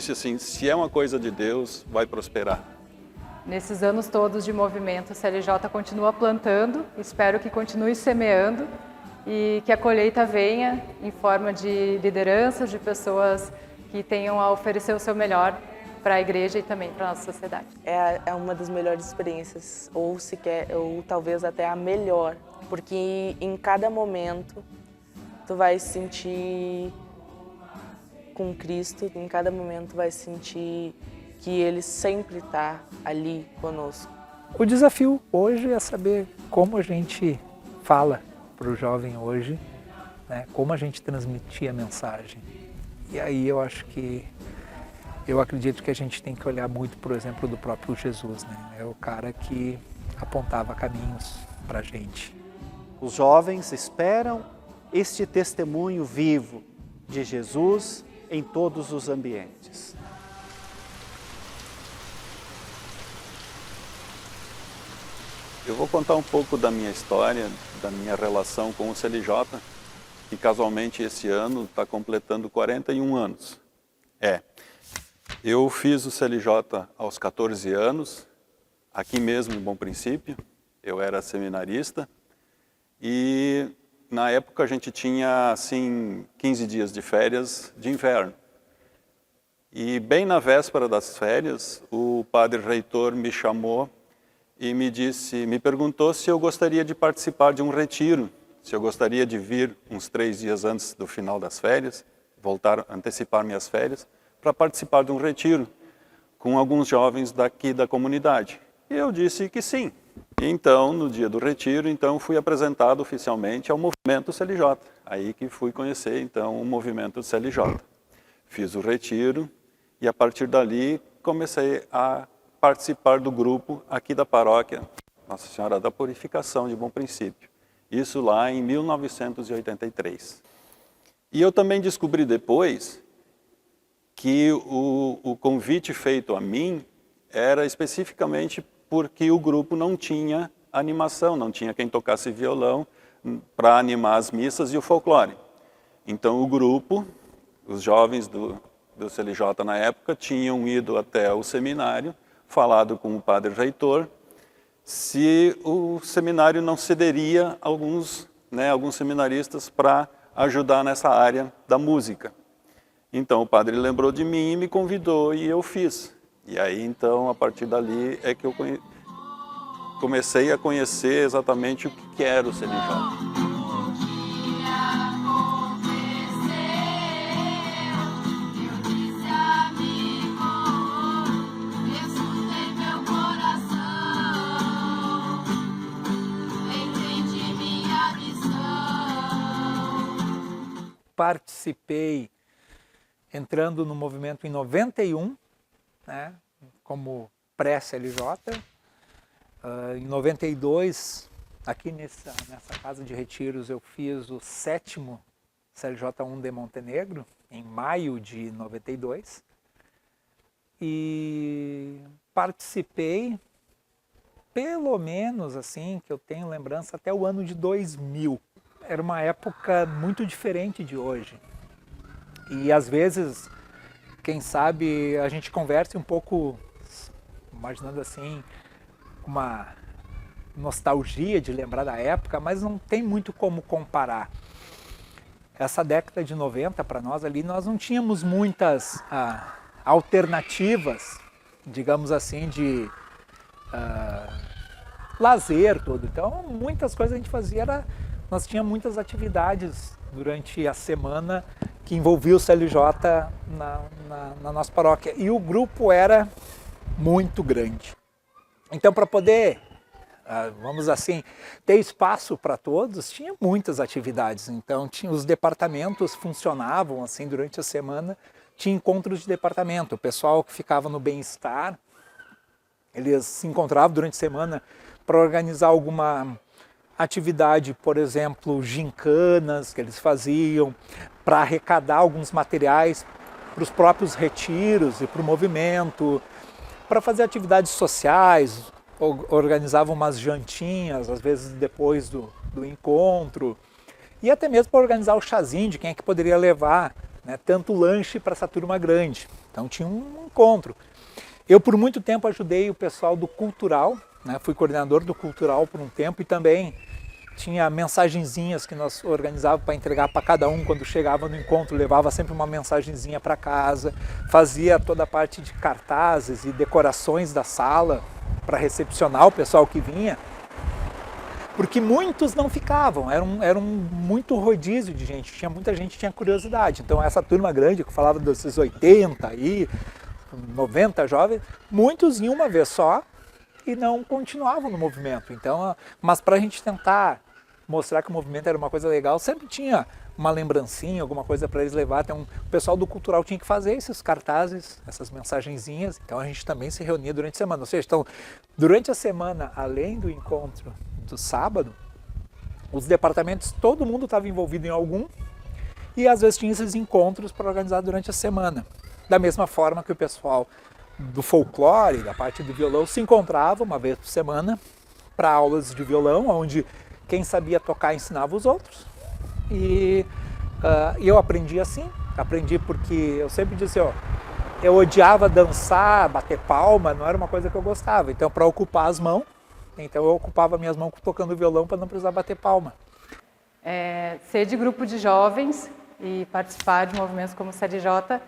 disse assim, se é uma coisa de Deus, vai prosperar. Nesses anos todos de movimento, o CLJ continua plantando, espero que continue semeando e que a colheita venha em forma de lideranças, de pessoas que tenham a oferecer o seu melhor para a igreja e também para a nossa sociedade. É uma das melhores experiências, ou talvez até a melhor, porque em cada momento tu vai se sentir com Cristo, em cada momento vai sentir que Ele sempre está ali conosco. O desafio hoje é saber como a gente fala para o jovem hoje, né? Como a gente transmitir a mensagem. E aí eu acredito que a gente tem que olhar muito, por exemplo, do próprio Jesus, né? É o cara que apontava caminhos para a gente. Os jovens esperam este testemunho vivo de Jesus em todos os ambientes. Eu vou contar um pouco da minha história, da minha relação com o CLJ, que casualmente esse ano está completando 41 anos. Eu fiz o CLJ aos 14 anos, aqui mesmo em Bom Princípio, eu era seminarista, e na época a gente tinha, assim, 15 dias de férias de inverno. E bem na véspera das férias, o padre reitor me chamou e me perguntou se eu gostaria de participar de um retiro, se eu gostaria de vir uns 3 dias antes do final das férias, antecipar minhas férias, para participar de um retiro com alguns jovens daqui da comunidade. E eu disse que sim. Então, no dia do retiro, fui apresentado oficialmente ao movimento CLJ. Aí que fui conhecer, então, o movimento CLJ. Fiz o retiro e, a partir dali, comecei a participar do grupo aqui da paróquia Nossa Senhora da Purificação de Bom Princípio. Isso lá em 1983. E eu também descobri depois que o convite feito a mim era especificamente porque o grupo não tinha animação, não tinha quem tocasse violão para animar as missas e o folclore. Então o grupo, os jovens do CLJ na época, tinham ido até o seminário, falado com o padre reitor, se o seminário não cederia alguns seminaristas para ajudar nessa área da música. Então o padre lembrou de mim e me convidou e eu fiz. E aí então, a partir dali, é que eu comecei a conhecer exatamente o que era o CLJ. Participei entrando no movimento em 91, né, como pré-CLJ. Em 92, aqui nessa casa de retiros, eu fiz o 7º CLJ1 de Montenegro, em maio de 92. E participei, pelo menos assim, que eu tenho lembrança, até o ano de 2000. Era uma época muito diferente de hoje. E às vezes, quem sabe, a gente conversa um pouco, imaginando assim, uma nostalgia de lembrar da época, mas não tem muito como comparar. Essa década de 90, para nós ali, nós não tínhamos muitas alternativas, digamos assim, de lazer todo. Então, muitas coisas a gente fazia, nós tínhamos muitas atividades durante a semana que envolvia o CLJ na nossa paróquia. E o grupo era muito grande. Então, para poder, vamos assim, ter espaço para todos, tinha muitas atividades. Então, os departamentos funcionavam assim durante a semana, tinha encontros de departamento. O pessoal que ficava no bem-estar, eles se encontravam durante a semana para organizar alguma atividade, por exemplo, gincanas que eles faziam, para arrecadar alguns materiais para os próprios retiros e para o movimento, para fazer atividades sociais, organizavam umas jantinhas, às vezes depois do encontro, e até mesmo para organizar o chazinho de quem é que poderia levar né, tanto lanche para essa turma grande. Então tinha um encontro. Eu por muito tempo ajudei o pessoal do cultural, né, fui coordenador do cultural por um tempo e também tinha mensagenzinhas que nós organizávamos para entregar para cada um quando chegava no encontro, levava sempre uma mensagenzinha para casa, fazia toda a parte de cartazes e decorações da sala para recepcionar o pessoal que vinha, porque muitos não ficavam, era um muito rodízio de gente, muita gente tinha curiosidade. Então essa turma grande que eu falava desses 80 aí, 90 jovens, muitos iam uma vez só e não continuavam no movimento. Então, mas para a gente tentar mostrar que o movimento era uma coisa legal, sempre tinha uma lembrancinha, alguma coisa para eles levar. Então, o pessoal do cultural tinha que fazer esses cartazes, essas mensagenzinhas. Então a gente também se reunia durante a semana. Ou seja, então, durante a semana, além do encontro do sábado, os departamentos, todo mundo estava envolvido em algum e às vezes tinha esses encontros para organizar durante a semana. Da mesma forma que o pessoal do folclore, da parte do violão, se encontrava uma vez por semana para aulas de violão, onde quem sabia tocar ensinava os outros. E eu aprendi assim, aprendi porque eu sempre disse, ó, eu odiava dançar, bater palma, não era uma coisa que eu gostava. Então, para ocupar as mãos, então eu ocupava minhas mãos tocando violão para não precisar bater palma. Ser de grupo de jovens e participar de movimentos como o CLJ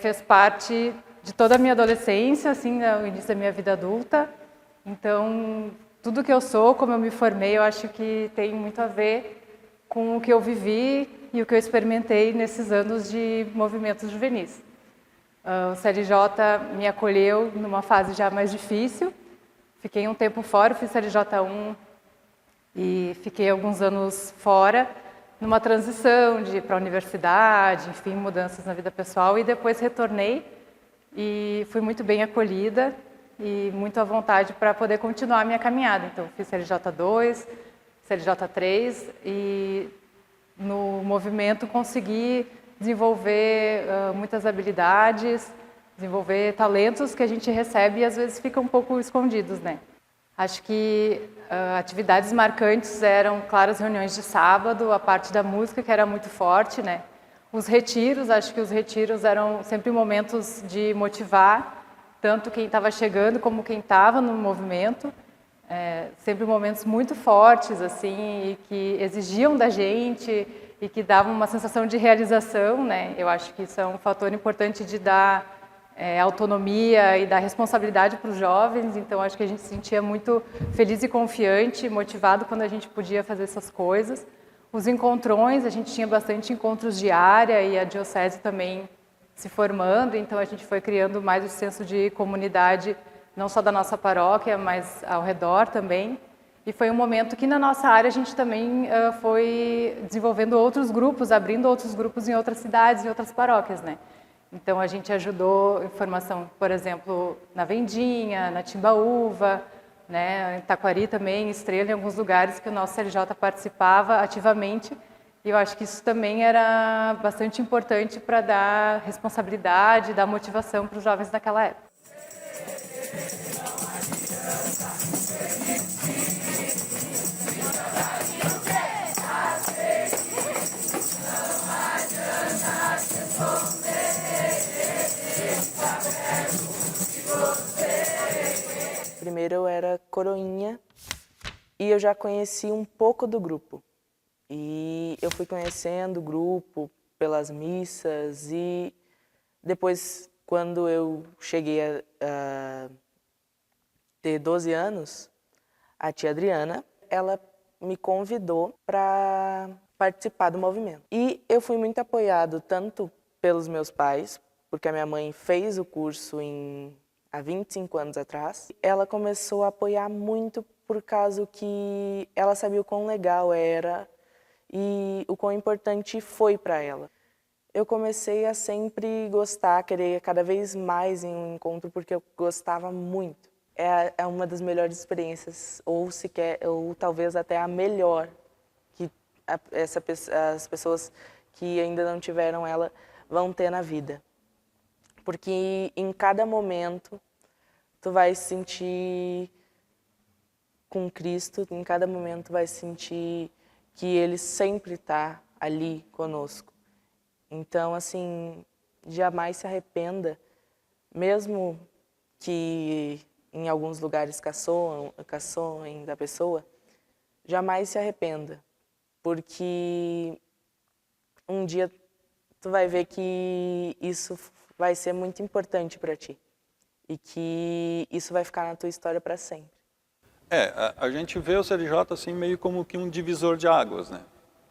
fez parte de toda a minha adolescência, assim, no início da minha vida adulta. Então, tudo que eu sou, como eu me formei, eu acho que tem muito a ver com o que eu vivi e o que eu experimentei nesses anos de movimentos juvenis. O CLJ me acolheu numa fase já mais difícil. Fiquei um tempo fora, fiz CLJ1 e fiquei alguns anos fora, numa transição para a universidade, enfim, mudanças na vida pessoal, e depois retornei e fui muito bem acolhida e muito à vontade para poder continuar a minha caminhada. Então, fiz CLJ2, CLJ3 e no movimento consegui desenvolver muitas habilidades, desenvolver talentos que a gente recebe e às vezes ficam um pouco escondidos, né? Acho que atividades marcantes eram, claro, as reuniões de sábado, a parte da música que era muito forte, né? Os retiros, acho que os retiros eram sempre momentos de motivar tanto quem estava chegando como quem estava no movimento. Sempre momentos muito fortes, assim, e que exigiam da gente e que davam uma sensação de realização, né? Eu acho que isso é um fator importante de dar autonomia e dar responsabilidade para os jovens. Então, acho que a gente se sentia muito feliz e confiante, motivado quando a gente podia fazer essas coisas. Os encontrões, a gente tinha bastante encontros de área e a diocese também se formando, então a gente foi criando mais o senso de comunidade, não só da nossa paróquia, mas ao redor também. E foi um momento que na nossa área a gente também foi desenvolvendo outros grupos, abrindo outros grupos em outras cidades, em outras paróquias, né? Então a gente ajudou em formação, por exemplo, na Vendinha, na Timbaúva, né, em Taquari também, Estrela, em alguns lugares que o nosso CLJ participava ativamente. E eu acho que isso também era bastante importante para dar responsabilidade, dar motivação para os jovens naquela época. Primeiro eu era coroinha e eu já conheci um pouco do grupo. E eu fui conhecendo o grupo pelas missas e depois, quando eu cheguei a ter 12 anos, a tia Adriana, ela me convidou para participar do movimento. E eu fui muito apoiado tanto pelos meus pais, porque a minha mãe fez o curso há 25 anos atrás. Ela começou a apoiar muito por causa que ela sabia o quão legal era e o quão importante foi para ela. Eu comecei a sempre gostar, querer cada vez mais em um encontro, porque eu gostava muito. É uma das melhores experiências, ou talvez até a melhor, que as pessoas que ainda não tiveram ela vão ter na vida. Porque em cada momento tu vai se sentir com Cristo, em cada momento vai sentir que Ele sempre está ali conosco. Então, assim, jamais se arrependa, mesmo que em alguns lugares caçoem da pessoa, jamais se arrependa, porque um dia tu vai ver que isso vai ser muito importante para ti e que isso vai ficar na tua história para sempre. A gente vê o CLJ assim meio como que um divisor de águas, né?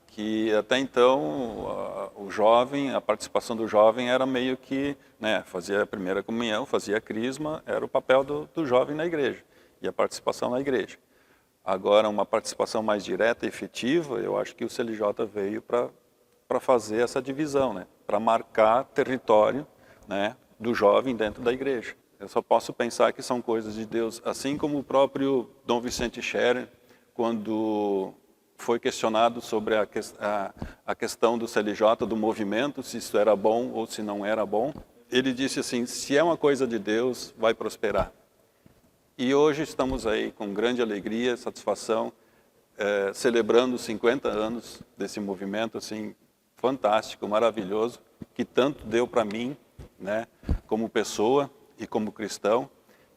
Que até então o jovem, a participação do jovem era meio que, né, fazia a primeira comunhão, fazia a crisma, era o papel do jovem na igreja e a participação na igreja. Agora, uma participação mais direta e efetiva, eu acho que o CLJ veio para fazer essa divisão, né? Para marcar território, né, do jovem dentro da igreja. Eu só posso pensar que são coisas de Deus, assim como o próprio Dom Vicente Scherer, quando foi questionado sobre a questão do CLJ, do movimento, se isso era bom ou se não era bom, ele disse assim, se é uma coisa de Deus, vai prosperar. E hoje estamos aí com grande alegria, satisfação, celebrando os 50 anos desse movimento, assim, fantástico, maravilhoso, que tanto deu para mim, né, como pessoa e como cristão,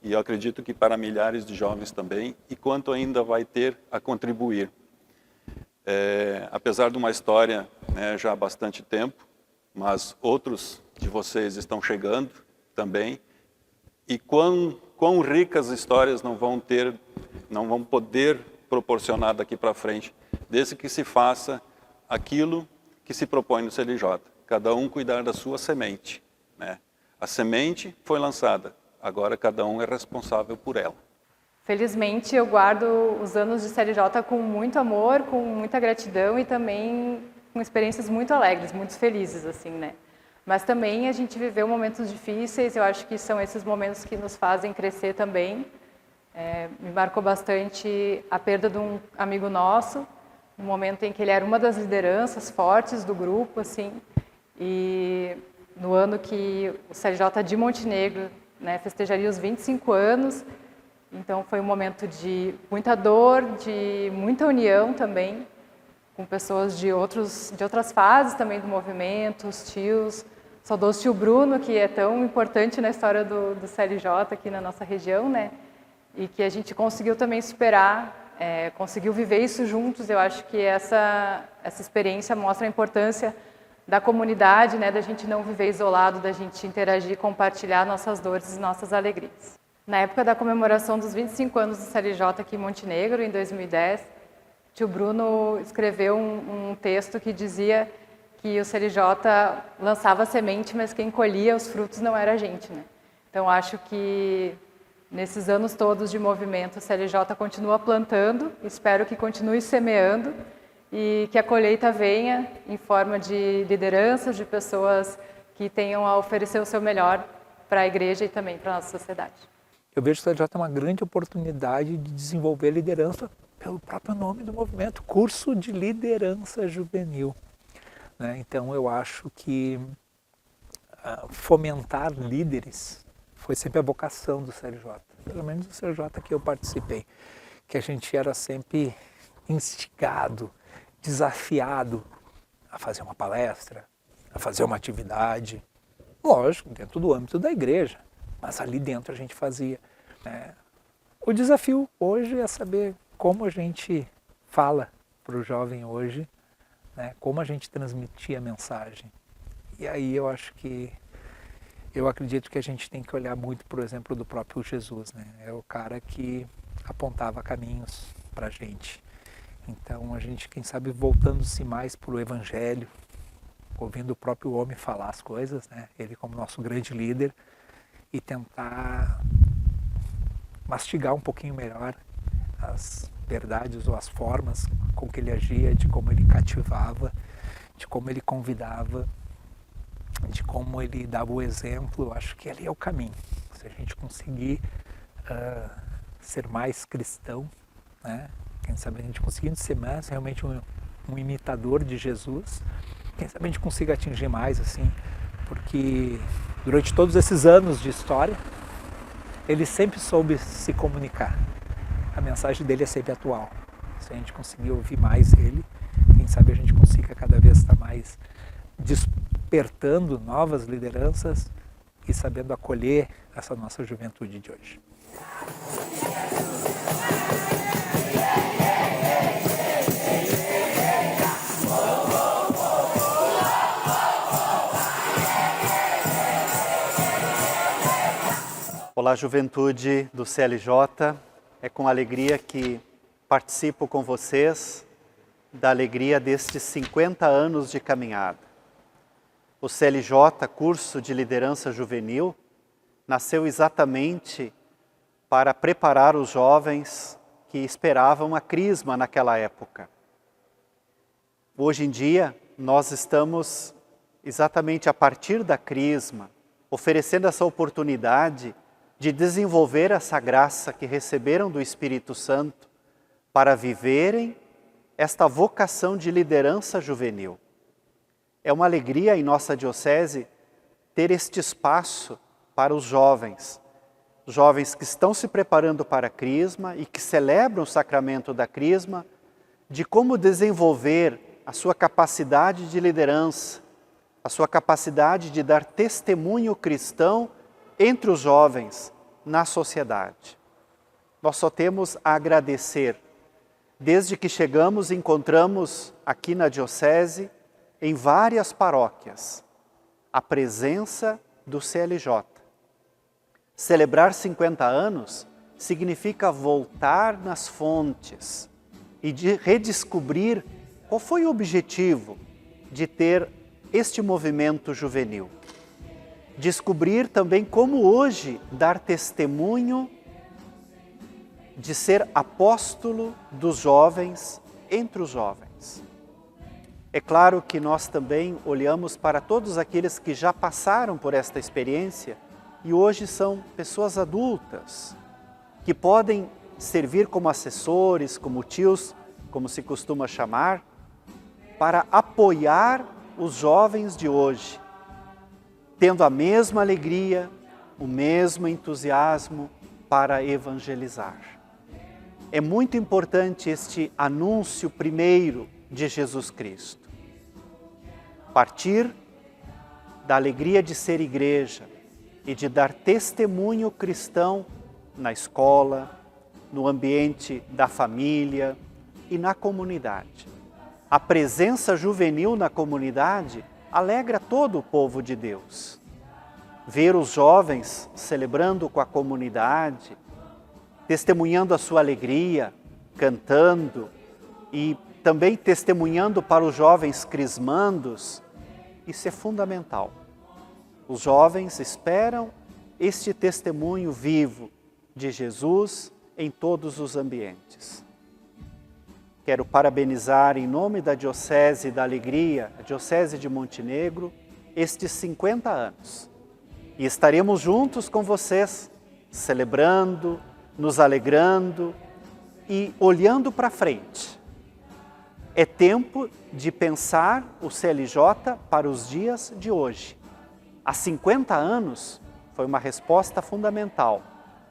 e eu acredito que para milhares de jovens também, e quanto ainda vai ter a contribuir. Apesar de uma história, né, já há bastante tempo, mas outros de vocês estão chegando também, e quão ricas histórias não vão poder proporcionar daqui para frente, desde que se faça aquilo que se propõe no CLJ, cada um cuidar da sua semente, né? A semente foi lançada, agora cada um é responsável por ela. Felizmente, eu guardo os anos de CLJ com muito amor, com muita gratidão e também com experiências muito alegres, muito felizes, assim, né? Mas também a gente viveu momentos difíceis, eu acho que são esses momentos que nos fazem crescer também. Me marcou bastante a perda de um amigo nosso, no momento em que ele era uma das lideranças fortes do grupo, assim, e no ano que o CLJ de Montenegro, né, festejaria os 25 anos, então foi um momento de muita dor, de muita união também, com pessoas de outras fases também do movimento, os tios, saudoso tio Bruno, que é tão importante na história do CLJ aqui na nossa região, né, e que a gente conseguiu também superar, conseguiu viver isso juntos. Eu acho que essa experiência mostra a importância da comunidade, né, da gente não viver isolado, da gente interagir, compartilhar nossas dores e nossas alegrias. Na época da comemoração dos 25 anos do CLJ aqui em Montenegro, em 2010, tio Bruno escreveu um texto que dizia que o CLJ lançava a semente, mas quem colhia os frutos não era a gente, né? Então, acho que nesses anos todos de movimento, o CLJ continua plantando, espero que continue semeando, e que a colheita venha em forma de lideranças, de pessoas que tenham a oferecer o seu melhor para a igreja e também para a nossa sociedade. Eu vejo que o CLJ é uma grande oportunidade de desenvolver liderança pelo próprio nome do movimento, Curso de Liderança Juvenil, né? Então eu acho que fomentar líderes foi sempre a vocação do CLJ, pelo menos do CLJ que eu participei, que a gente era sempre instigado, desafiado a fazer uma palestra, a fazer uma atividade, lógico, dentro do âmbito da igreja, mas ali dentro a gente fazia. O desafio hoje é saber como a gente fala para o jovem hoje, né, como a gente transmitir a mensagem. E aí eu acredito que a gente tem que olhar muito, por exemplo, do próprio Jesus, né? É o cara que apontava caminhos para a gente. Então, a gente, quem sabe, voltando-se mais para o Evangelho, ouvindo o próprio homem falar as coisas, né? Ele como nosso grande líder, e tentar mastigar um pouquinho melhor as verdades ou as formas com que ele agia, de como ele cativava, de como ele convidava, de como ele dava o exemplo. Eu acho que ali é o caminho. Se a gente conseguir ser mais cristão, né? Quem sabe a gente conseguindo ser mais realmente um imitador de Jesus, quem sabe a gente consiga atingir mais, assim, porque durante todos esses anos de história, ele sempre soube se comunicar. A mensagem dele é sempre atual. Se a gente conseguir ouvir mais ele, quem sabe a gente consiga cada vez estar mais despertando novas lideranças e sabendo acolher essa nossa juventude de hoje. Olá, juventude do CLJ. É com alegria que participo com vocês da alegria destes 50 anos de caminhada. O CLJ, Curso de Liderança Juvenil, nasceu exatamente para preparar os jovens que esperavam a crisma naquela época. Hoje em dia, nós estamos exatamente a partir da crisma, oferecendo essa oportunidade de desenvolver essa graça que receberam do Espírito Santo para viverem esta vocação de liderança juvenil. É uma alegria em nossa diocese ter este espaço para os jovens que estão se preparando para a crisma e que celebram o sacramento da crisma, de como desenvolver a sua capacidade de liderança, a sua capacidade de dar testemunho cristão entre os jovens na sociedade. Nós só temos a agradecer. Desde que chegamos, encontramos aqui na diocese, em várias paróquias, a presença do CLJ. Celebrar 50 anos significa voltar nas fontes e de redescobrir qual foi o objetivo de ter este movimento juvenil. Descobrir também como hoje dar testemunho de ser apóstolo dos jovens entre os jovens. É claro que nós também olhamos para todos aqueles que já passaram por esta experiência e hoje são pessoas adultas, que podem servir como assessores, como tios, como se costuma chamar, para apoiar os jovens de hoje, tendo a mesma alegria, o mesmo entusiasmo para evangelizar. É muito importante este anúncio primeiro de Jesus Cristo. Partir da alegria de ser igreja e de dar testemunho cristão na escola, no ambiente da família e na comunidade. A presença juvenil na comunidade alegra todo o povo de Deus. Ver os jovens celebrando com a comunidade, testemunhando a sua alegria, cantando e também testemunhando para os jovens crismandos, isso é fundamental. Os jovens esperam este testemunho vivo de Jesus em todos os ambientes. Quero parabenizar em nome da Diocese da Alegria, a Diocese de Montenegro, estes 50 anos. E estaremos juntos com vocês, celebrando, nos alegrando e olhando para frente. É tempo de pensar o CLJ para os dias de hoje. Há 50 anos foi uma resposta fundamental.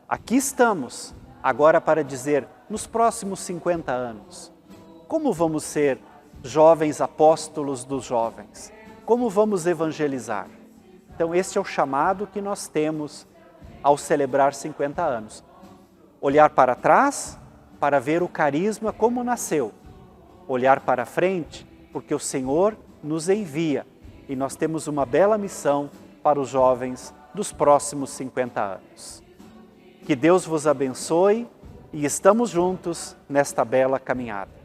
Aqui estamos, agora para dizer, nos próximos 50 anos, como vamos ser jovens apóstolos dos jovens? Como vamos evangelizar? Então, este é o chamado que nós temos ao celebrar 50 anos. Olhar para trás para ver o carisma como nasceu. Olhar para frente porque o Senhor nos envia e nós temos uma bela missão para os jovens dos próximos 50 anos. Que Deus vos abençoe e estamos juntos nesta bela caminhada.